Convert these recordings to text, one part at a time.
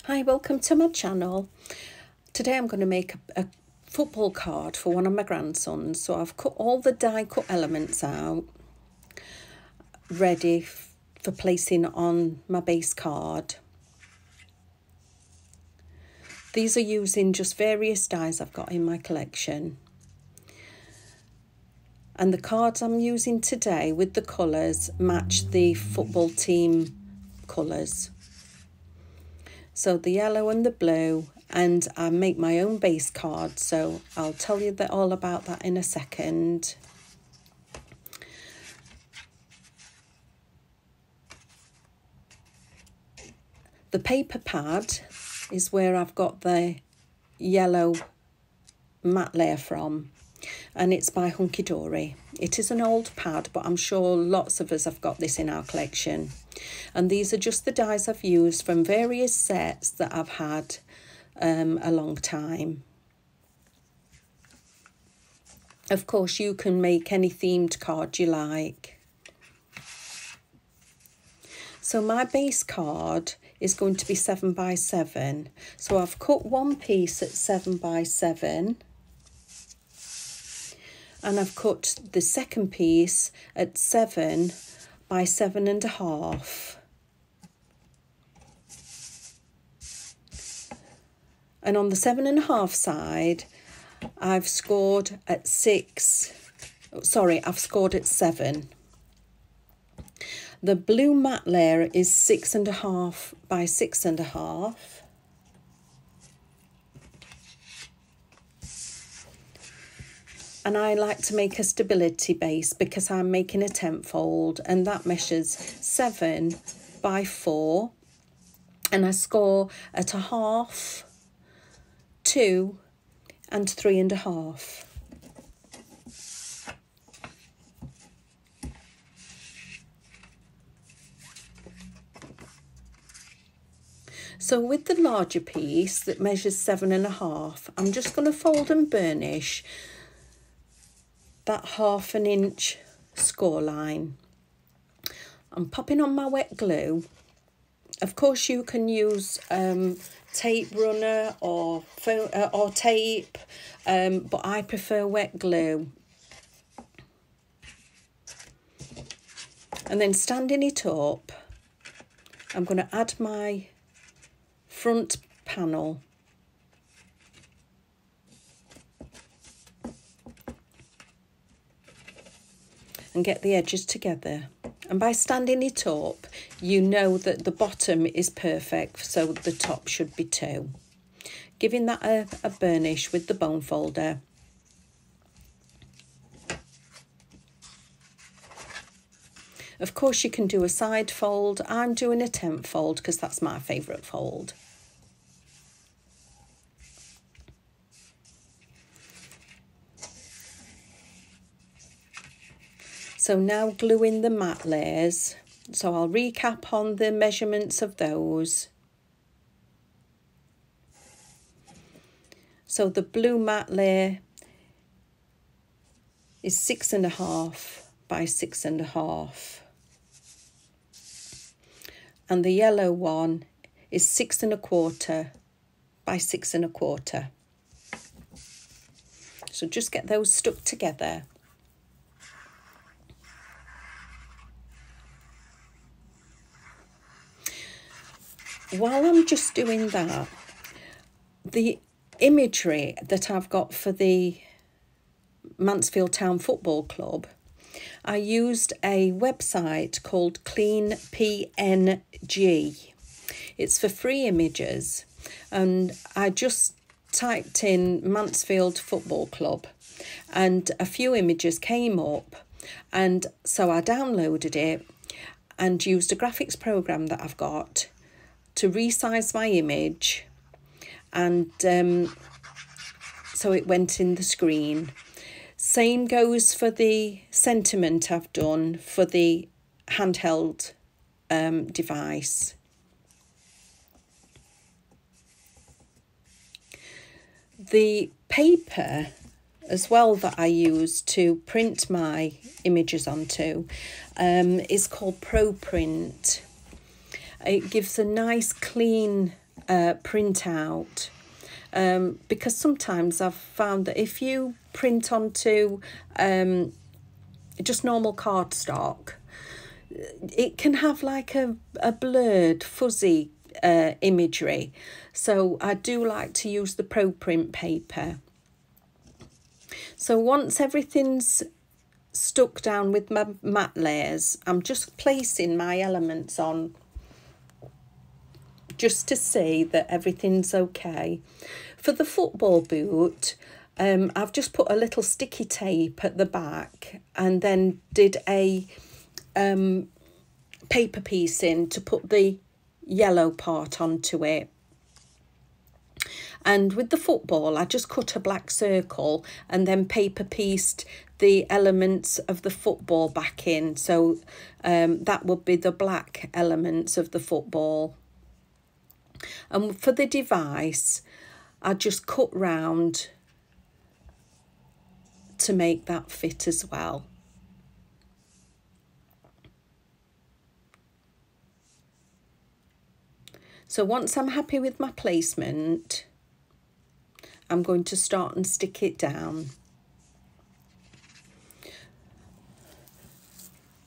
Hi, welcome to my channel. Today I'm going to make a football card for one of my grandsons. So I've cut all the die cut elements out, ready for placing on my base card. These are using just various dies I've got in my collection. And the cards I'm using today with the colours match the football team colours. So the yellow and the blue, and I make my own base card, so I'll tell you all about that in a second. The paper pad is where I've got the yellow matte layer from, and it's by Hunky Dory. It is an old pad, but I'm sure lots of us have got this in our collection. And these are just the dies I've used from various sets that I've had a long time. Of course, you can make any themed card you like. So my base card is going to be 7 by 7. So I've cut one piece at 7 by 7. And I've cut the second piece at 7 by 7.5. And on the 7.5 side, I've scored at 7. The blue matte layer is 6.5 by 6.5. And I like to make a stability base because I'm making a tent fold, and that measures 7 by 4. And I score at 1/2, 2 and 3.5. So with the larger piece that measures 7.5, I'm just going to fold and burnish that 1/2 inch score line. I'm popping on my wet glue. Of course, you can use tape runner or tape, but I prefer wet glue. And then standing it up, I'm going to add my front panel. And get the edges together. And by standing it up, you know that the bottom is perfect, so the top should be too. Giving that a burnish with the bone folder. Of course, you can do a side fold. I'm doing a tent fold because that's my favourite fold. So now gluing the matte layers. So I'll recap on the measurements of those. So the blue matte layer is 6.5 by 6.5. And the yellow one is 6.25 by 6.25. So just get those stuck together. While I'm just doing that, the imagery that I've got for the Mansfield Town Football Club, I used a website called Clean PNG. It's for free images, and I just typed in Mansfield Football Club and a few images came up, and so I downloaded it and used a graphics program that I've got to resize my image, and so it went in the screen. Same goes for the sentiment I've done for the handheld device. The paper as well that I use to print my images onto is called ProPrint. It gives a nice clean print out, because sometimes I've found that if you print onto just normal cardstock, it can have like a blurred, fuzzy imagery. So I do like to use the ProPrint paper. So once everything's stuck down with my matte layers, I'm just placing my elements on just to see that everything's okay. For the football boot, I've just put a little sticky tape at the back and then did a paper piece in to put the yellow part onto it. And with the football, I just cut a black circle and then paper pieced the elements of the football back in. So that would be the black elements of the football. And for the device, I just cut round to make that fit as well. So once I'm happy with my placement, I'm going to start and stick it down.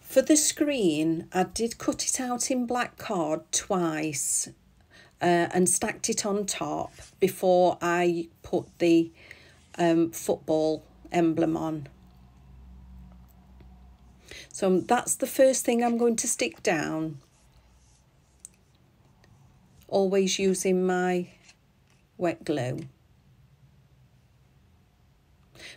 For the screen, I did cut it out in black card twice and stacked it on top before I put the football emblem on. So that's the first thing I'm going to stick down, always using my wet glue,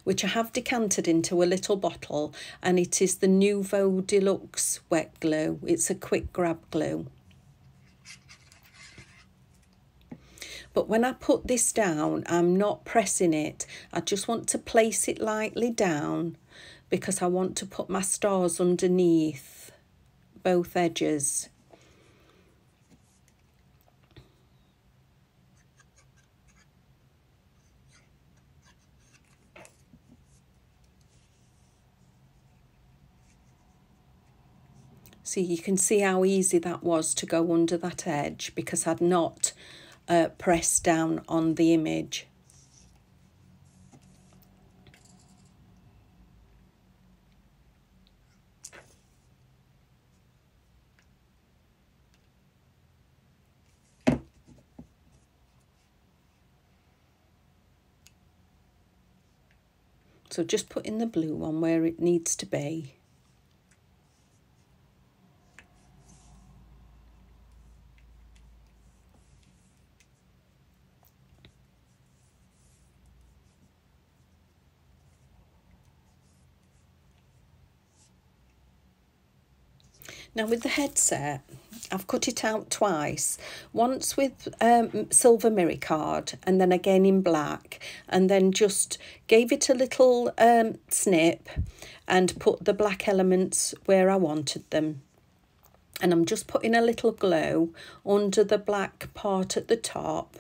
which I have decanted into a little bottle, and it is the Nuvo Deluxe wet glue. It's a quick grab glue. But when I put this down, I'm not pressing it. I just want to place it lightly down because I want to put my stars underneath both edges. So you can see how easy that was to go under that edge because I'd not pressed down on the image. So just putting the blue on where it needs to be. Now with the headset, I've cut it out twice, once with silver mirror card and then again in black, and then just gave it a little snip and put the black elements where I wanted them. And I'm just putting a little glue under the black part at the top,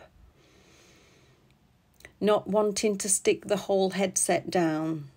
not wanting to stick the whole headset down.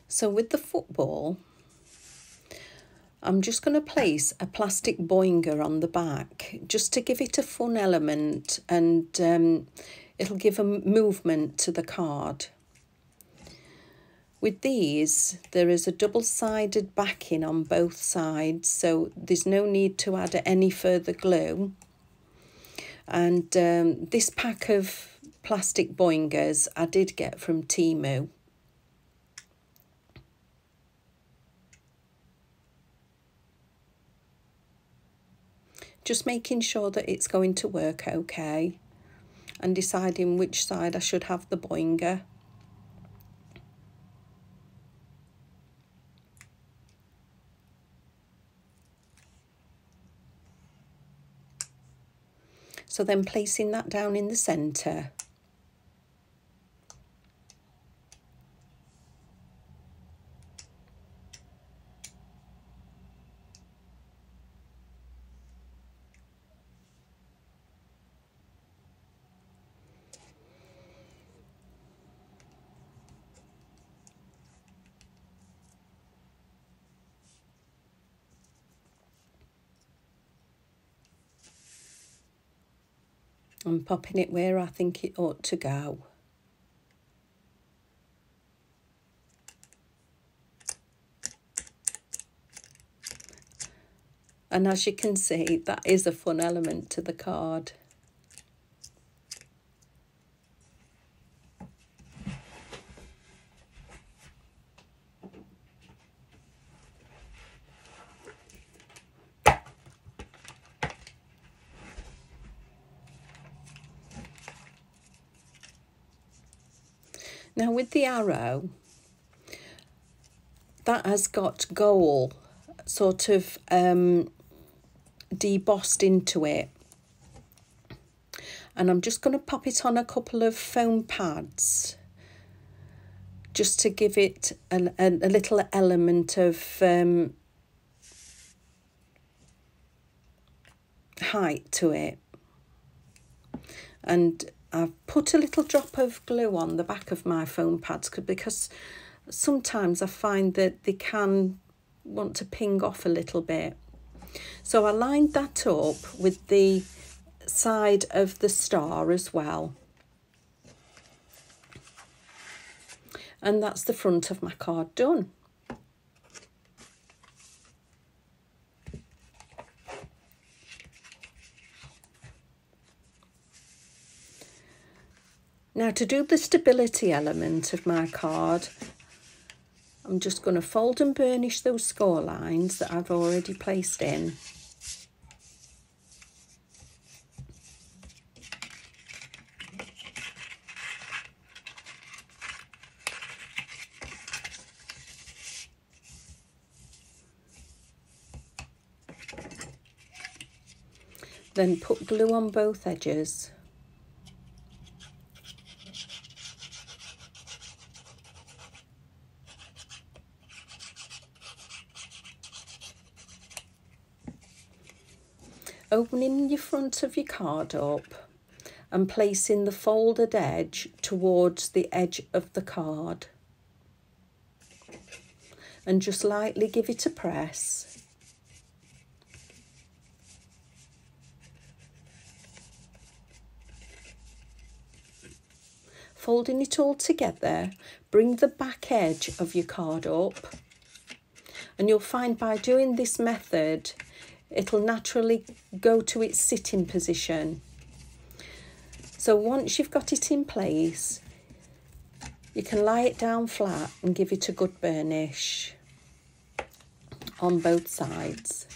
So with the football, I'm just going to place a plastic boinger on the back just to give it a fun element, and it'll give a movement to the card. With these, there is a double-sided backing on both sides, so there's no need to add any further glue. And this pack of plastic boingers I did get from Temu. just making sure that it's going to work okay and deciding which side I should have the boinger. So then placing that down in the centre. And popping it where I think it ought to go. And as you can see, that is a fun element to the card. Now with the arrow, that has got gold sort of debossed into it. And I'm just going to pop it on a couple of foam pads just to give it a little element of height to it. And I've put a little drop of glue on the back of my foam pads because sometimes I find that they can want to ping off a little bit. So I lined that up with the side of the star as well. And that's the front of my card done. Now to do the stability element of my card, I'm just going to fold and burnish those score lines that I've already placed in. Then put glue on both edges. Opening your front of your card up and placing the folded edge towards the edge of the card. And just lightly give it a press. Folding it all together, bring the back edge of your card up. And you'll find by doing this method, it'll naturally go to its sitting position. So once you've got it in place, you can lie it down flat and give it a good burnish on both sides.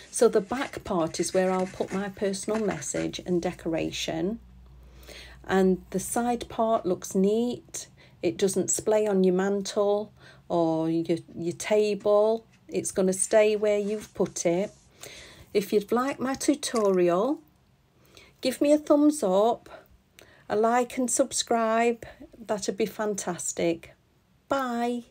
So the back part is where I'll put my personal message and decoration. And the side part looks neat. It doesn't splay on your mantle or your table. It's going to stay where you've put it. If you'd like my tutorial, give me a thumbs up, a like and subscribe. That'd be fantastic. Bye.